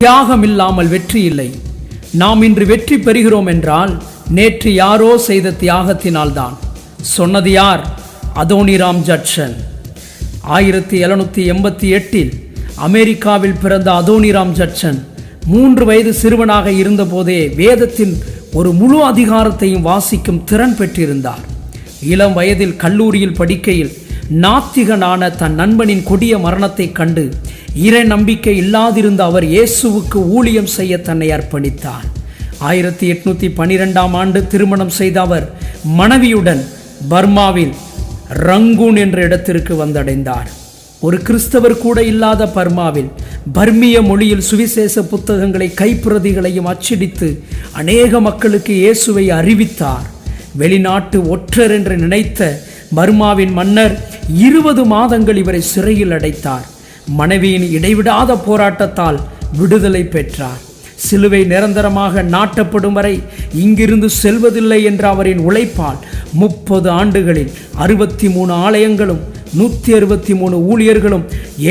தியாகம் இல்லாமல் வெற்றி இல்லை. நாம் இன்று வெற்றி பெறுகிறோம் என்றால் நேற்று யாரோ செய்த தியாகத்தினால்தான். சொன்னது யார்? Adoniram Judson. 1788 அமெரிக்காவில் பிறந்த அதோனிராம் ஜட்சன் 3 வயது சிறுவனாக இருந்தபோதே வேதத்தின் ஒரு முழு அதிகாரத்தையும் வாசிக்கும் திறன் பெற்றிருந்தார். இளம் வயதில் கல்லூரியில் படிக்கையில் நாத்திகனான தன் நண்பனின் கொடிய மரணத்தை கண்டு இறை நம்பிக்கை இல்லாதிருந்த அவர் இயேசுவுக்கு ஊழியம் செய்ய தன்னை அர்ப்பணித்தார். 1812 ஆண்டு திருமணம் செய்த அவர் மனைவியுடன் பர்மாவில் ரங்கூன் என்ற இடத்திற்கு வந்தடைந்தார். ஒரு கிறிஸ்தவர் கூட இல்லாத பர்மாவில் பர்மிய மொழியில் சுவிசேஷ புத்தகங்களை கைப்பிரதிகளையும் அச்சடித்து அநேக மக்களுக்கு இயேசுவை அறிவித்தார். வெளிநாட்டு ஒற்றர் என்று நினைத்த பர்மாவின் மன்னர் 20 மாதங்கள் இவரை சிறையில் அடைத்தார். மனைவியின் இடைவிடாத போராட்டத்தால் விடுதலை பெற்றார். சிலுவை நிரந்தரமாக நாட்டப்படும் வரை இங்கிருந்து செல்வதில்லை என்ற அவரின் உழைப்பால் 30 ஆண்டுகளில் 63 ஆலயங்களும் 163 ஊழியர்களும்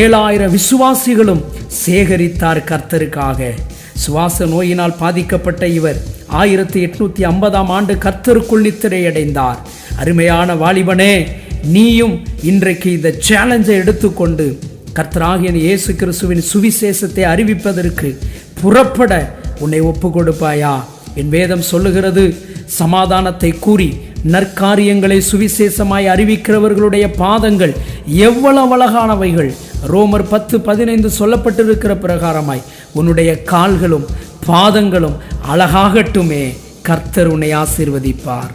7000 விசுவாசிகளும் சேகரித்தார் கர்த்தருக்காக. சுவாச நோயினால் பாதிக்கப்பட்ட இவர் 1850 ஆண்டு கர்த்தருக்குள் நித்திரையடைந்தார். அருமையான வாலிபனே, நீயும் இன்றைக்கு இந்த சேலஞ்சை எடுத்துக்கொண்டு கர்த்தராகிய இயேசு கிறிஸ்துவின் சுவிசேஷத்தை அறிவிப்பதற்கு புறப்பட உன்னை ஒப்பு கொடுப்பாயா? என் வேதம் சொல்லுகிறது, சமாதானத்தை கூறி நற்காரியங்களை சுவிசேஷமாய் அறிவிக்கிறவர்களுடைய பாதங்கள் எவ்வளவு அழகானவைகள். ரோமர் 10:15 சொல்லப்பட்டிருக்கிற பிரகாரமாய் உன்னுடைய கால்களும் பாதங்களும் அழகாகட்டுமே. கர்த்தர் உன்னை ஆசீர்வதிப்பார்.